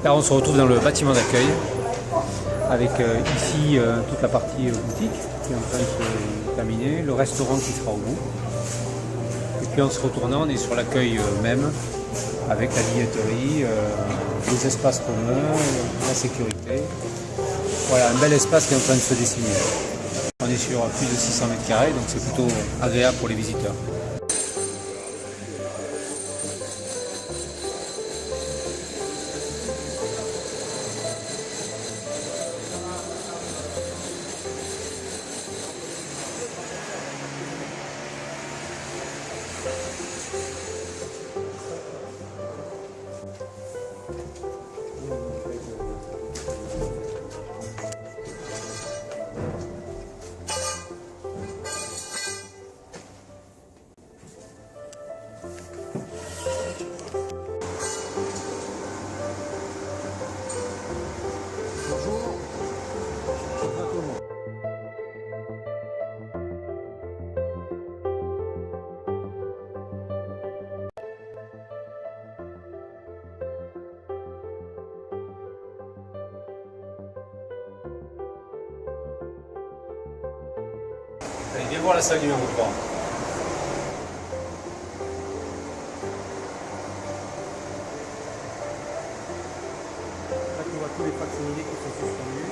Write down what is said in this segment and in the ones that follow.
Là, on se retrouve dans le bâtiment d'accueil avec ici toute la partie boutique qui est en train de se terminer, le restaurant qui sera au bout. Et puis en se retournant, on est sur l'accueil même avec la billetterie, les espaces communs, la sécurité. Voilà, un bel espace qui est en train de se dessiner. On est sur plus de 600 mètres carrés, donc c'est plutôt agréable pour les visiteurs. Allez, viens voir la salle numéro 3. Là, tu vois tous les facsimilés qui sont suspendus.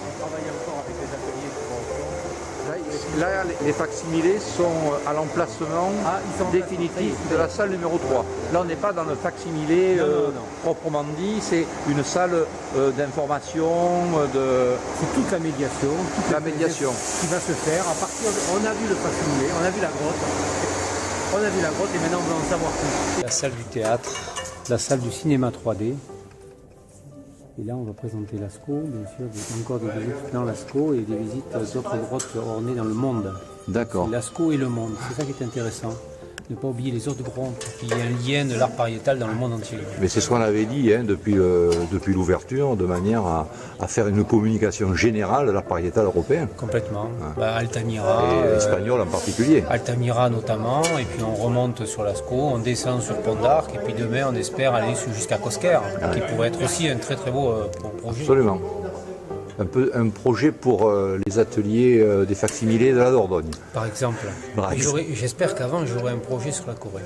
On travaille encore avec les ateliers qui vont au fond. Là, les facsimilés sont à l'emplacement définitif de la salle numéro 3. Là, on n'est pas dans le facsimilé proprement dit, c'est une salle d'information, C'est toute la médiation. Qui va se faire à partir de... On a vu le facsimilé, on a vu la grotte. Et maintenant on va en savoir plus. La salle du théâtre, la salle du cinéma 3D. Et là, on va présenter Lascaux, bien sûr, encore des visites dans Lascaux et des visites d'autres grottes ornées dans le monde. D'accord. Lascaux et le monde, c'est ça qui est intéressant. Ne pas oublier les autres grottes, qu'il y a un lien de l'art pariétal dans le monde entier. Mais c'est ce qu'on avait dit depuis l'ouverture, de manière à faire une communication générale de l'art pariétal européen. Complètement. Altamira. Et espagnol en particulier. Altamira notamment, et puis on remonte sur Lascaux, on descend sur Pont d'Arc, et puis demain on espère aller jusqu'à Cosquer, qui pourrait être aussi un très très beau projet. Absolument. Un projet pour les ateliers des facsimilés de la Dordogne. Par exemple. J'espère qu'avant j'aurai un projet sur la Corée.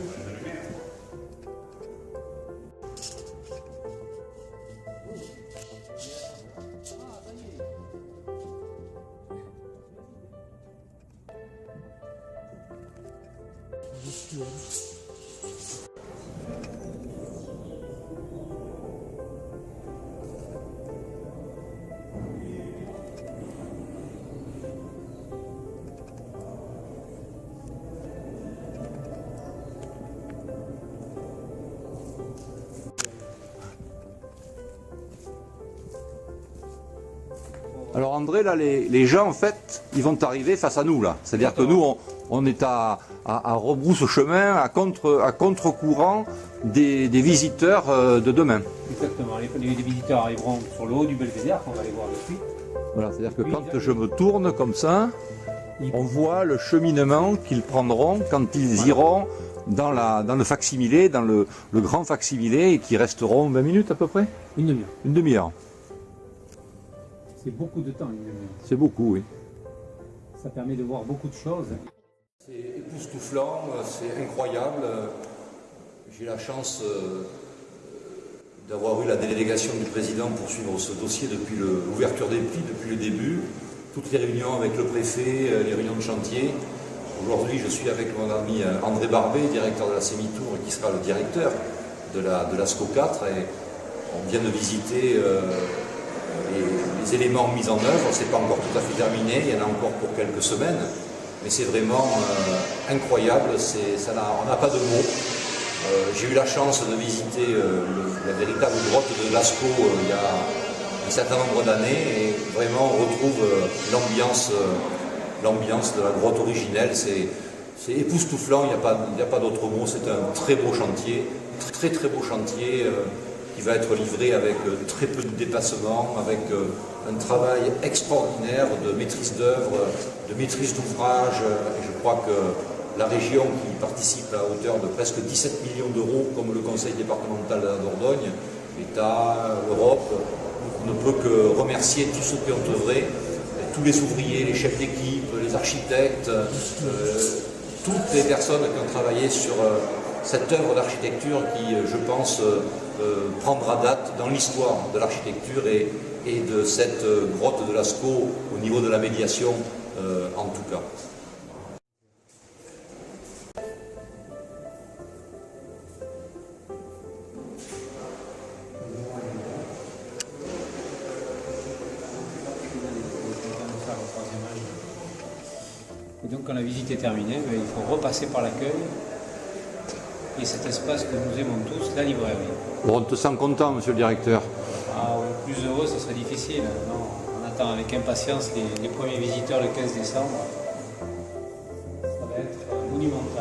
Alors André, là, les gens, en fait, ils vont arriver face à nous, là. C'est-à-dire que nous, on est à rebrousse-chemin, à contre-courant des visiteurs de demain. Exactement. Les visiteurs arriveront sur le haut du belvédère, qu'on va aller voir de suite. Voilà, c'est-à-dire que quand je me tourne comme ça, on voit le cheminement qu'ils prendront quand ils iront dans le facsimilé, dans le grand facsimilé, et qui resteront 20 minutes à peu près. Une demi-heure. Une demi-heure. C'est beaucoup de temps, une demi-heure. C'est beaucoup, oui. Ça permet de voir beaucoup de choses. C'est époustouflant, c'est incroyable. J'ai la chance d'avoir eu la délégation du président pour suivre ce dossier depuis l'ouverture des prix, depuis le début. Toutes les réunions avec le préfet, les réunions de chantier. Aujourd'hui, je suis avec mon ami André Barbet, directeur de la Sémitour, qui sera le directeur de la SCO 4. Et on vient de visiter les éléments mis en œuvre. Ce n'est pas encore tout à fait terminé, il y en a encore pour quelques semaines. Mais c'est vraiment incroyable, on n'a pas de mots. J'ai eu la chance de visiter la véritable grotte de Lascaux il y a un certain nombre d'années et vraiment on retrouve l'ambiance de la grotte originelle. C'est époustouflant, il n'y a pas d'autre mot. C'est un très beau chantier, très très beau chantier qui va être livré avec très peu de déplacements, avec un travail extraordinaire de maîtrise d'œuvre, de maîtrise d'ouvrage. Et je crois que la région qui participe à hauteur de presque 17 millions d'euros, comme le conseil départemental de la Dordogne, l'État, l'Europe. On ne peut que remercier tous ceux qui ont œuvré, tous les ouvriers, les chefs d'équipe, les architectes, toutes les personnes qui ont travaillé sur cette œuvre d'architecture qui, je pense, prendra date dans l'histoire de l'architecture et de cette grotte de Lascaux au niveau de la médiation en tout cas. Et donc quand la visite est terminée, il faut repasser par l'accueil et cet espace que nous aimons tous, la librairie. Bon, on te sent content, monsieur le directeur. Ah, plus heureux, ce serait difficile. Non, on attend avec impatience les premiers visiteurs le 15 décembre. Ça va être monumental.